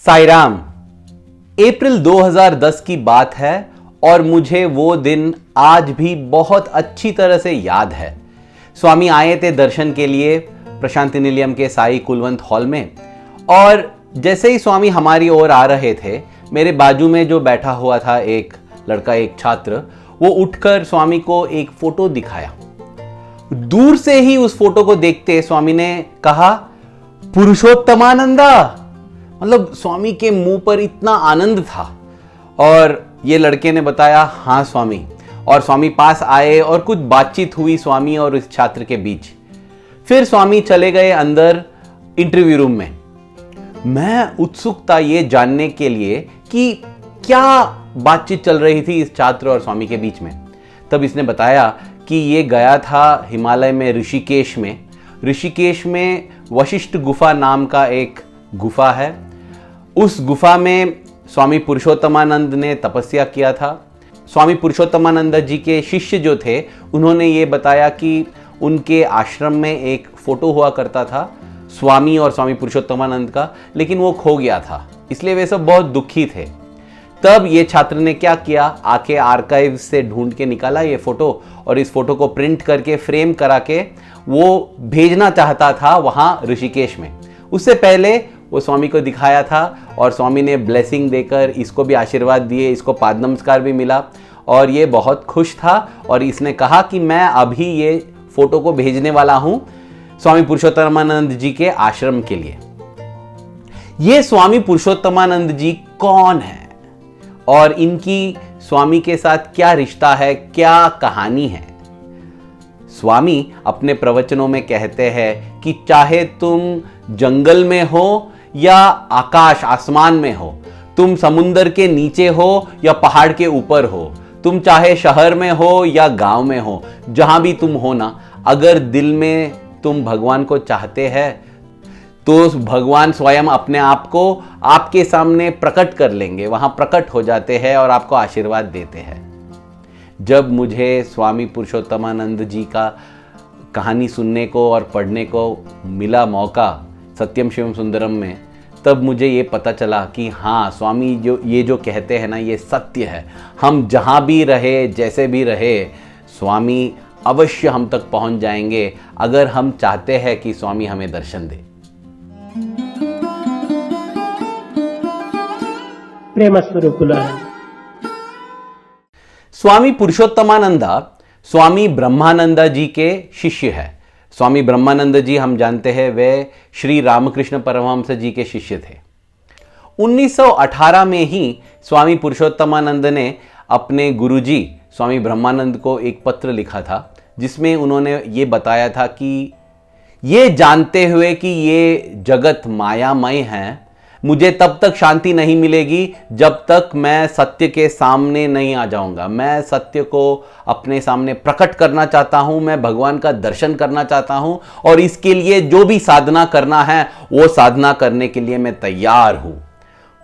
साईराम। अप्रैल 2010 की बात है और मुझे वो दिन आज भी बहुत अच्छी तरह से याद है। स्वामी आए थे दर्शन के लिए प्रशांति निलयम के साई कुलवंत हॉल में, और जैसे ही स्वामी हमारी ओर आ रहे थे, मेरे बाजू में जो बैठा हुआ था एक लड़का, एक छात्र, वो उठकर स्वामी को एक फोटो दिखाया। दूर से ही उस फोटो को देखते स्वामी ने कहा, पुरुषोत्तमानंदा। मतलब स्वामी के मुंह पर इतना आनंद था। और ये लड़के ने बताया, हाँ स्वामी। और स्वामी पास आए और कुछ बातचीत हुई स्वामी और इस छात्र के बीच। फिर स्वामी चले गए अंदर इंटरव्यू रूम में। मैं उत्सुक था ये जानने के लिए कि क्या बातचीत चल रही थी इस छात्र और स्वामी के बीच में। तब इसने बताया कि ये गया था हिमालय में ऋषिकेश में वशिष्ठ गुफा नाम का एक गुफा है। उस गुफा में स्वामी पुरुषोत्तमानंद ने तपस्या किया था। स्वामी पुरुषोत्तमानंद जी के शिष्य जो थे, उन्होंने ये बताया कि उनके आश्रम में एक फोटो हुआ करता था स्वामी और स्वामी पुरुषोत्तमानंद का, लेकिन वो खो गया था, इसलिए वे सब बहुत दुखी थे। तब ये छात्र ने क्या किया, आके आर्काइव से ढूंढ के निकाला ये फोटो और इस फोटो को प्रिंट करके फ्रेम करा के वो भेजना चाहता था वहां ऋषिकेश में। उससे पहले वो स्वामी को दिखाया था और स्वामी ने ब्लेसिंग देकर इसको भी आशीर्वाद दिए, इसको पाद नमस्कार भी मिला और ये बहुत खुश था। और इसने कहा कि मैं अभी ये फोटो को भेजने वाला हूं स्वामी पुरुषोत्तमानंद जी के आश्रम के लिए। ये स्वामी पुरुषोत्तमानंद जी कौन है और इनकी स्वामी के साथ क्या रिश्ता है, क्या कहानी है। स्वामी अपने प्रवचनों में कहते हैं कि चाहे तुम जंगल में हो या आसमान में हो, तुम समुंदर के नीचे हो या पहाड़ के ऊपर हो, तुम चाहे शहर में हो या गांव में हो, जहां भी तुम हो ना, अगर दिल में तुम भगवान को चाहते हैं तो भगवान स्वयं अपने आप को आपके सामने प्रकट कर लेंगे, वहां प्रकट हो जाते हैं और आपको आशीर्वाद देते हैं। जब मुझे स्वामी पुरुषोत्तमानंद जी का कहानी सुनने को और पढ़ने को मिला मौका सत्यम शिवम सुंदरम में, तब मुझे ये पता चला कि हाँ, स्वामी जो कहते हैं ना, ये सत्य है। हम जहाँ भी रहे, जैसे भी रहे, स्वामी अवश्य हम तक पहुँच जाएंगे अगर हम चाहते हैं कि स्वामी हमें दर्शन दे। प्रेम स्वरूपुला। स्वामी पुरुषोत्तमानंदा स्वामी ब्रह्मानंदा जी के शिष्य है। स्वामी ब्रह्मानंद जी हम जानते हैं वे श्री रामकृष्ण परमहंस जी के शिष्य थे। 1918 में ही स्वामी पुरुषोत्तमानंद ने अपने गुरुजी स्वामी ब्रह्मानंद को एक पत्र लिखा था, जिसमें उन्होंने ये बताया था कि ये जानते हुए कि ये जगत मायामय है, मुझे तब तक शांति नहीं मिलेगी जब तक मैं सत्य के सामने नहीं आ जाऊंगा। मैं सत्य को अपने सामने प्रकट करना चाहता हूं, मैं भगवान का दर्शन करना चाहता हूं और इसके लिए जो भी साधना करना है वो साधना करने के लिए मैं तैयार हूं।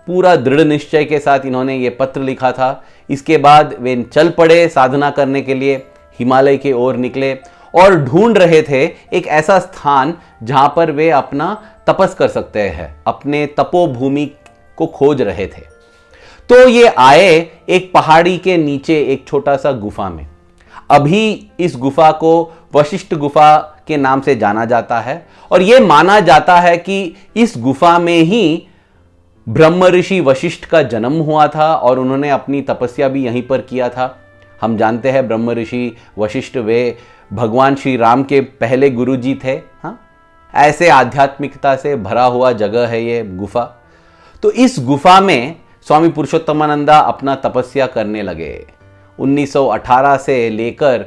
पूरा दृढ़ निश्चय के साथ इन्होंने ये पत्र लिखा था। इसके बाद वे चल पड़े साधना करने के लिए, हिमालय की ओर निकले और ढूंढ रहे थे एक ऐसा स्थान जहां पर वे अपना तपस कर सकते हैं, अपने तपोभूमि को खोज रहे थे। तो ये आए एक पहाड़ी के नीचे एक छोटा सा गुफा में। अभी इस गुफा को वशिष्ठ गुफा के नाम से जाना जाता है और यह माना जाता है कि इस गुफा में ही ब्रह्म ऋषि वशिष्ठ का जन्म हुआ था और उन्होंने अपनी तपस्या भी यहीं पर किया था। हम जानते हैं ब्रह्म ऋषि वशिष्ठ वे भगवान श्री राम के पहले गुरुजी थे। हाँ, ऐसे आध्यात्मिकता से भरा हुआ जगह है ये गुफा। तो इस गुफा में स्वामी पुरुषोत्तमानंदा अपना तपस्या करने लगे। 1918 से लेकर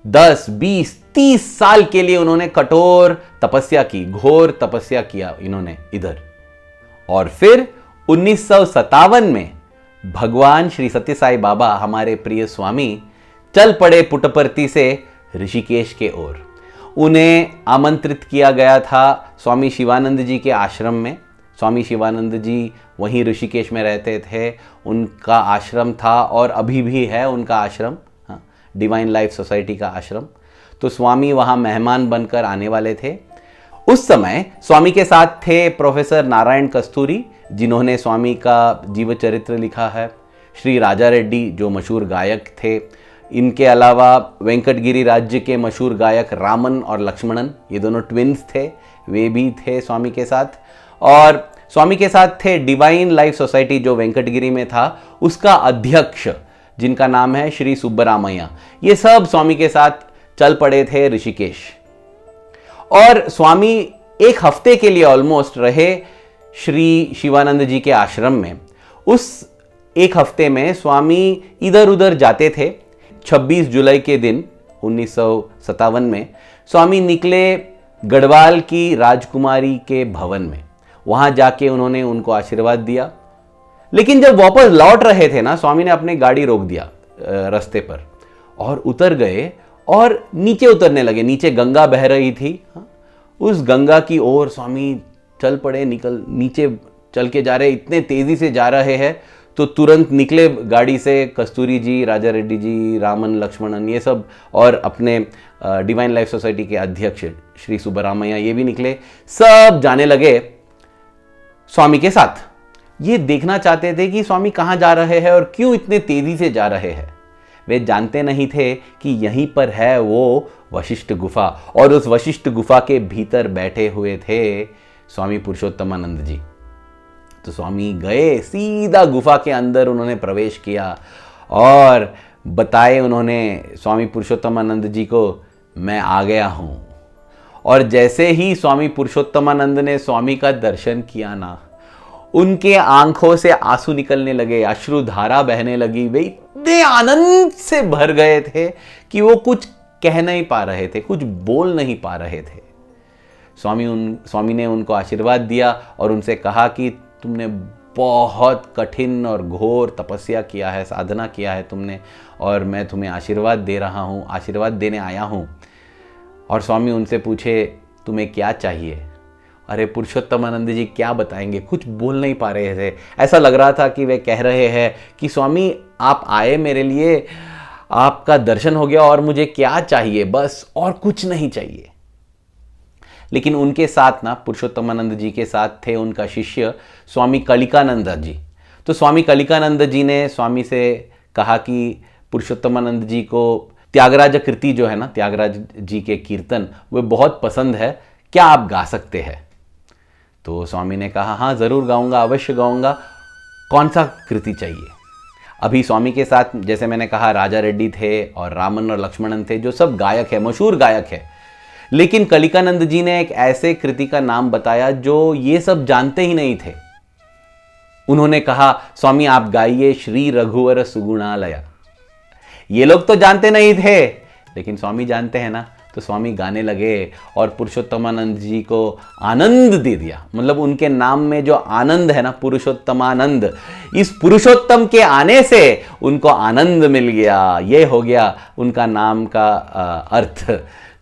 10, 20, 30 साल के लिए उन्होंने कठोर तपस्या की, घोर तपस्या किया इन्होंने इधर। और फिर 1957 में भगवान श्री सत्य साई बाबा, हमारे प्रिय स्वामी, चल पड़े पुट्टपर्ती से ऋषिकेश के ओर। उन्हें आमंत्रित किया गया था स्वामी शिवानंद जी के आश्रम में। स्वामी शिवानंद जी वहीं ऋषिकेश में रहते थे, उनका आश्रम था और अभी भी है उनका आश्रम, हाँ, डिवाइन लाइफ सोसाइटी का आश्रम। तो स्वामी वहाँ मेहमान बनकर आने वाले थे उस समय स्वामी के साथ थे प्रोफेसर नारायण कस्तूरी, जिन्होंने स्वामी का जीवन चरित्र लिखा है, श्री राजा रेड्डी जो मशहूर गायक थे, इनके अलावा वेंकटगिरी राज्य के मशहूर गायक रामन और लक्ष्मणन, ये दोनों ट्विन्स थे, वे भी थे स्वामी के साथ। और स्वामी के साथ थे डिवाइन लाइफ सोसाइटी जो वेंकटगिरी में था, उसका अध्यक्ष जिनका नाम है श्री सुब्बरामैया। ये सब स्वामी के साथ चल पड़े थे ऋषिकेश। और स्वामी एक हफ्ते के लिए ऑलमोस्ट रहे श्री शिवानंद जी के आश्रम में। उस एक हफ्ते में स्वामी इधर उधर जाते थे। 26 जुलाई के दिन 1957 में स्वामी निकले गढ़वाल की राजकुमारी के भवन में। वहां जाके उन्होंने उनको आशीर्वाद दिया। लेकिन जब वापस लौट रहे थे ना, स्वामी ने अपनी गाड़ी रोक दिया रास्ते पर और उतर गए और नीचे उतरने लगे। नीचे गंगा बह रही थी, उस गंगा की ओर स्वामी चल पड़े। नीचे चल के जा रहे, इतने तेजी से जा रहे हैं तो तुरंत निकले गाड़ी से कस्तूरी जी, राजा रेड्डी जी, रामन, लक्ष्मणन, ये सब, और अपने डिवाइन लाइफ सोसाइटी के अध्यक्ष श्री सुब्बरामैया ये भी निकले। सब जाने लगे स्वामी के साथ। ये देखना चाहते थे कि स्वामी कहाँ जा रहे हैं और क्यों इतने तेजी से जा रहे हैं। वे जानते नहीं थे कि यहीं पर है वो वशिष्ठ गुफा, और उस वशिष्ठ गुफा के भीतर बैठे हुए थे स्वामी पुरुषोत्तमानंद जी। तो स्वामी गए सीधा गुफा के अंदर, उन्होंने प्रवेश किया और बताए उन्होंने स्वामी पुरुषोत्तमानंद जी को, मैं आ गया हूं। और जैसे ही स्वामी पुरुषोत्तमानंद ने स्वामी का दर्शन किया ना, उनके आंखों से आंसू निकलने लगे, अश्रुधारा बहने लगी। वे इतने आनंद से भर गए थे कि वो कुछ कह नहीं पा रहे थे, कुछ बोल नहीं पा रहे थे। स्वामी ने उनको आशीर्वाद दिया और उनसे कहा कि तुमने बहुत कठिन और घोर तपस्या किया है, साधना किया है तुमने, और मैं तुम्हें आशीर्वाद दे रहा हूँ, आशीर्वाद देने आया हूँ। और स्वामी उनसे पूछे, तुम्हें क्या चाहिए? अरे पुरुषोत्तमानंद जी क्या बताएंगे, कुछ बोल नहीं पा रहे थे। ऐसा लग रहा था कि वे कह रहे हैं कि स्वामी आप आए मेरे लिए, आपका दर्शन हो गया और मुझे क्या चाहिए, बस और कुछ नहीं चाहिए। लेकिन उनके साथ ना, पुरुषोत्तमानंद जी के साथ थे उनका शिष्य स्वामी कलिकानंद जी। तो स्वामी कलिकानंद जी ने स्वामी से कहा कि पुरुषोत्तमानंद जी को त्यागराज कृति जो है ना, त्यागराज जी के कीर्तन, वो बहुत पसंद है, क्या आप गा सकते हैं? तो स्वामी ने कहा, हाँ ज़रूर गाऊंगा, अवश्य गाऊंगा। कौन सा कृति चाहिए? अभी स्वामी के साथ जैसे मैंने कहा राजा रेड्डी थे और रामन और लक्ष्मणन थे, जो सब गायक है, मशहूर गायक है। लेकिन कलिकानंद जी ने एक ऐसे कृति का नाम बताया जो ये सब जानते ही नहीं थे। उन्होंने कहा, स्वामी आप गाइए श्री रघुवर सुगुणालया। ये लोग तो जानते नहीं थे, लेकिन स्वामी जानते हैं ना, तो स्वामी गाने लगे और पुरुषोत्तमानंद जी को आनंद दे दिया। मतलब उनके नाम में जो आनंद है ना, पुरुषोत्तमानंद, इस पुरुषोत्तम के आने से उनको आनंद मिल गया। ये हो गया उनका नाम का अर्थ।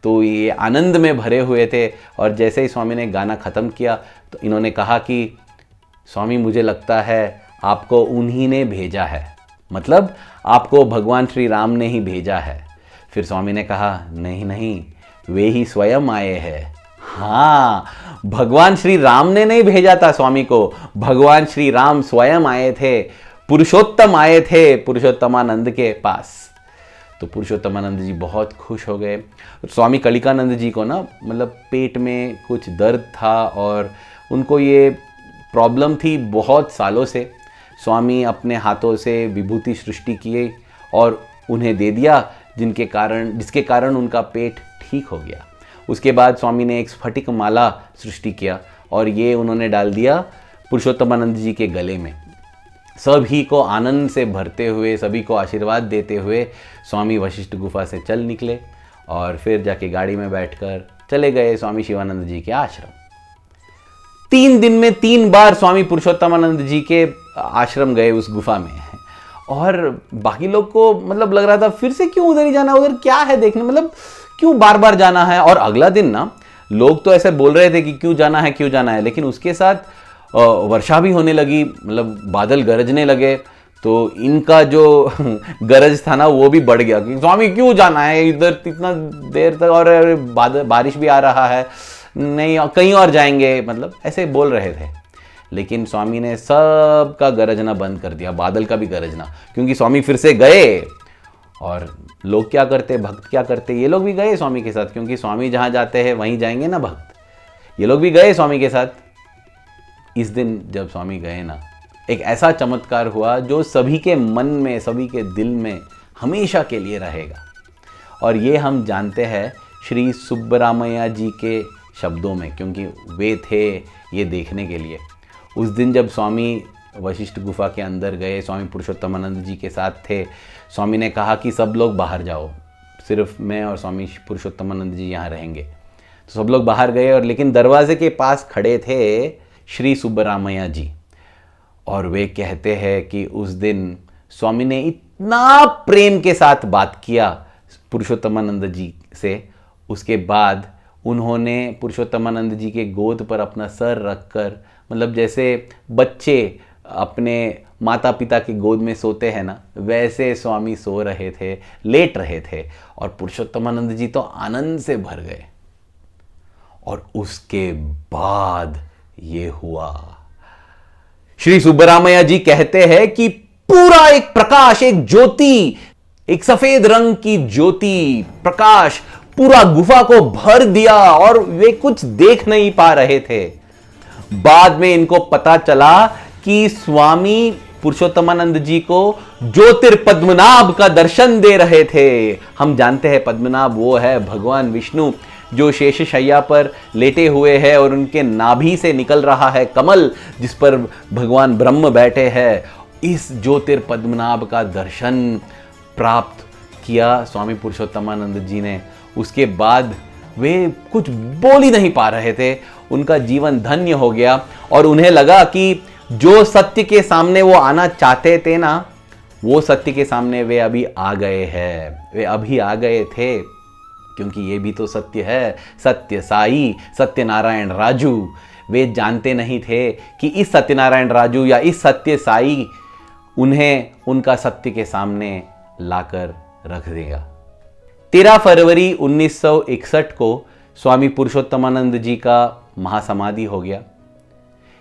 तो ये आनंद में भरे हुए थे। और जैसे ही स्वामी ने गाना ख़त्म किया तो इन्होंने कहा कि स्वामी मुझे लगता है आपको उन्हीं ने भेजा है, मतलब आपको भगवान श्री राम ने ही भेजा है। फिर स्वामी ने कहा, नहीं नहीं, वे ही स्वयं आए हैं। हाँ, भगवान श्री राम ने नहीं भेजा था स्वामी को, भगवान श्री राम स्वयं आए थे, पुरुषोत्तम आए थे पुरुषोत्तमानंद के पास। तो पुरुषोत्तमानंद जी बहुत खुश हो गए। स्वामी कलिकानंद जी को ना, मतलब पेट में कुछ दर्द था और उनको ये प्रॉब्लम थी बहुत सालों से। स्वामी अपने हाथों से विभूति सृष्टि किए और उन्हें दे दिया, जिसके कारण उनका पेट ठीक हो गया। उसके बाद स्वामी ने एक स्फटिक माला सृष्टि किया और ये उन्होंने डाल दिया पुरुषोत्तमानंद जी के गले में। सभी को आनंद से भरते हुए, सभी को आशीर्वाद देते हुए स्वामी वशिष्ठ गुफा से चल निकले और फिर जाके गाड़ी में बैठकर चले गए स्वामी शिवानंद जी के आश्रम। 3 दिन में 3 बार स्वामी पुरुषोत्तमानंद जी के आश्रम गए उस गुफा में। और बाकी लोग को मतलब लग रहा था फिर से क्यों उधर ही जाना, उधर क्या है देखने, मतलब क्यों बार बार जाना है। और अगला दिन ना लोग तो ऐसे बोल रहे थे कि क्यों जाना है क्यों जाना है, लेकिन उसके साथ वर्षा भी होने लगी, मतलब बादल गरजने लगे। तो इनका जो गरज था ना वो भी बढ़ गया कि स्वामी क्यों जाना है इधर इतना देर तक, और बारिश भी आ रहा है, नहीं कहीं और जाएंगे, मतलब ऐसे बोल रहे थे। लेकिन स्वामी ने सबका गरजना बंद कर दिया, बादल का भी गरजना, क्योंकि स्वामी फिर से गए। और लोग क्या करते, भक्त क्या करते, ये लोग भी गए स्वामी के साथ, क्योंकि स्वामी जहाँ जाते हैं वहीं जाएंगे ना भक्त। ये लोग भी गए स्वामी के साथ। इस दिन जब स्वामी गए ना, एक ऐसा चमत्कार हुआ जो सभी के मन में, सभी के दिल में हमेशा के लिए रहेगा। और ये हम जानते हैं श्री सुब्बरामैया जी के शब्दों में, क्योंकि वे थे ये देखने के लिए। उस दिन जब स्वामी वशिष्ठ गुफा के अंदर गए, स्वामी पुरुषोत्तमानंद जी के साथ थे। स्वामी ने कहा कि सब लोग बाहर जाओ, सिर्फ मैं और स्वामी पुरुषोत्तमानंद जी यहाँ रहेंगे। तो सब लोग बाहर गए, और लेकिन दरवाजे के पास खड़े थे श्री सुब्बरामैया जी। और वे कहते हैं कि उस दिन स्वामी ने इतना प्रेम के साथ बात किया पुरुषोत्तमानंद जी से। उसके बाद उन्होंने पुरुषोत्तमानंद जी के गोद पर अपना सर रखकर, मतलब जैसे बच्चे अपने माता पिता की गोद में सोते हैं ना, वैसे स्वामी सो रहे थे, लेट रहे थे। और पुरुषोत्तमानंद जी तो आनंद से भर गए। और उसके बाद ये हुआ। श्री सुब्बरामैया जी कहते हैं कि पूरा एक प्रकाश, एक ज्योति, एक सफेद रंग की ज्योति, प्रकाश पूरा गुफा को भर दिया, और वे कुछ देख नहीं पा रहे थे। बाद में इनको पता चला कि स्वामी पुरुषोत्तमानंद जी को ज्योतिर्पद्मनाभ का दर्शन दे रहे थे। हम जानते हैं पद्मनाभ वो है भगवान विष्णु, जो शेषशय्या पर लेटे हुए हैं, और उनके नाभि से निकल रहा है कमल, जिस पर भगवान ब्रह्म बैठे हैं। इस ज्योतिर्पद्मनाभ का दर्शन प्राप्त किया स्वामी पुरुषोत्तमानंद जी ने। उसके बाद वे कुछ बोल ही नहीं पा रहे थे, उनका जीवन धन्य हो गया। और उन्हें लगा कि जो सत्य के सामने वो आना चाहते थे ना, वो सत्य के सामने वे अभी आ गए हैं, वे अभी आ गए थे। क्योंकि ये भी तो सत्य है, सत्य साई, सत्यनारायण राजू। वे जानते नहीं थे कि इस सत्यनारायण राजू या इस सत्य साई उन्हें उनका सत्य के सामने लाकर रख देगा। 13 फरवरी 1961 को स्वामी पुरुषोत्तमानंद जी का महासमाधि हो गया।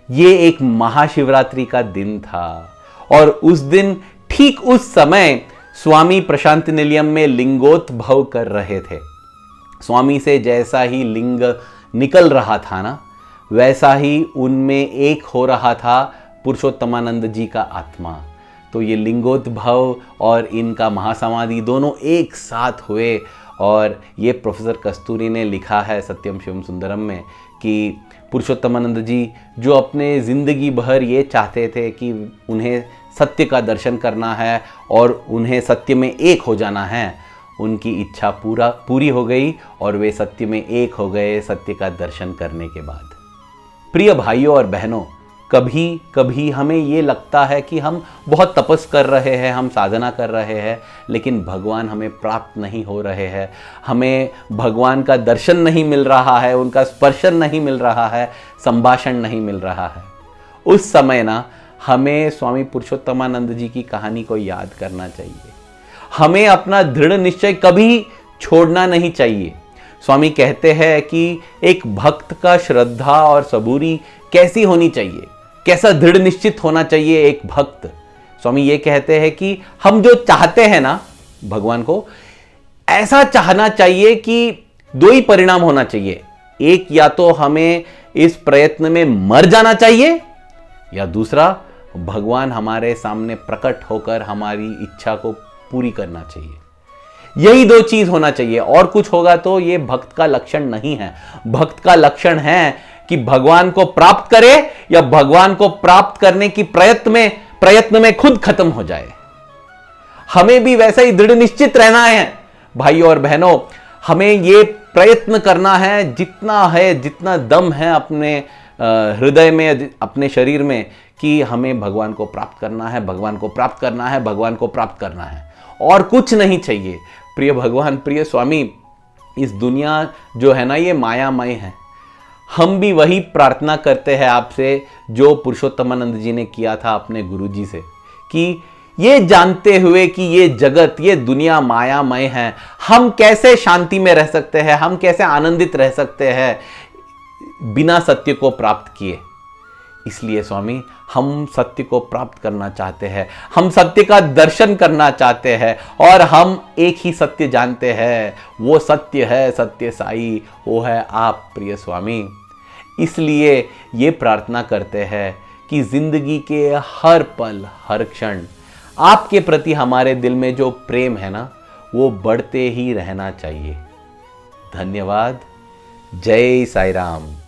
ये एक महाशिवरात्रि का दिन था, और उस दिन ठीक उस समय स्वामी प्रशांति निलयम में लिंगोद्भव कर रहे थे। स्वामी से जैसा ही लिंग निकल रहा था ना, वैसा ही उनमें एक हो रहा था पुरुषोत्तमानंद जी का आत्मा। तो ये लिंगोद्भव और इनका महासमाधि दोनों एक साथ हुए। और ये प्रोफेसर कस्तूरी ने लिखा है सत्यम शिवम सुंदरम में कि पुरुषोत्तमानंद जी जो अपने ज़िंदगी भर ये चाहते थे कि उन्हें सत्य का दर्शन करना है और उन्हें सत्य में एक हो जाना है, उनकी इच्छा पूरी हो गई और वे सत्य में एक हो गए सत्य का दर्शन करने के बाद। प्रिय भाइयों और बहनों, कभी कभी हमें ये लगता है कि हम बहुत तपस कर रहे हैं, हम साधना कर रहे हैं, लेकिन भगवान हमें प्राप्त नहीं हो रहे हैं, हमें भगवान का दर्शन नहीं मिल रहा है, उनका स्पर्शन नहीं मिल रहा है, संभाषण नहीं मिल रहा है। उस समय ना हमें स्वामी पुरुषोत्तमानंद जी की कहानी को याद करना चाहिए। हमें अपना दृढ़ निश्चय कभी छोड़ना नहीं चाहिए। स्वामी कहते हैं कि एक भक्त का श्रद्धा और सबूरी कैसी होनी चाहिए, कैसा दृढ़ निश्चित होना चाहिए एक भक्त। स्वामी ये कहते हैं कि हम जो चाहते हैं ना भगवान को, ऐसा चाहना चाहिए कि दो ही परिणाम होना चाहिए। एक, या तो हमें इस प्रयत्न में मर जाना चाहिए, या दूसरा भगवान हमारे सामने प्रकट होकर हमारी इच्छा को पूरी करना चाहिए। यही दो चीज होना चाहिए, और कुछ होगा तो ये भक्त का लक्षण नहीं है। भक्त का लक्षण है कि भगवान को प्राप्त करे या भगवान को प्राप्त करने की प्रयत्न में खुद खत्म हो जाए। हमें भी वैसा ही दृढ़ निश्चित रहना है भाइयों और बहनों। हमें ये प्रयत्न करना है, जितना दम है अपने हृदय में, अपने शरीर में, कि हमें भगवान को प्राप्त करना है, भगवान को प्राप्त करना है, भगवान को प्राप्त करना है, और कुछ नहीं चाहिए। प्रिय भगवान, प्रिय स्वामी, इस दुनिया जो है ना ये मायामय है। हम भी वही प्रार्थना करते हैं आपसे जो पुरुषोत्तमानंद जी ने किया था अपने गुरुजी से, कि ये जानते हुए कि ये जगत, ये दुनिया मायामय है, हम कैसे शांति में रह सकते हैं, हम कैसे आनंदित रह सकते हैं, बिना सत्य को प्राप्त किए। इसलिए स्वामी, हम सत्य को प्राप्त करना चाहते हैं, हम सत्य का दर्शन करना चाहते हैं, और हम एक ही सत्य जानते हैं, वो सत्य है सत्य साई, वो है आप प्रिय स्वामी। इसलिए ये प्रार्थना करते हैं कि जिंदगी के हर पल हर क्षण आपके प्रति हमारे दिल में जो प्रेम है ना, वो बढ़ते ही रहना चाहिए। धन्यवाद। जय साई राम।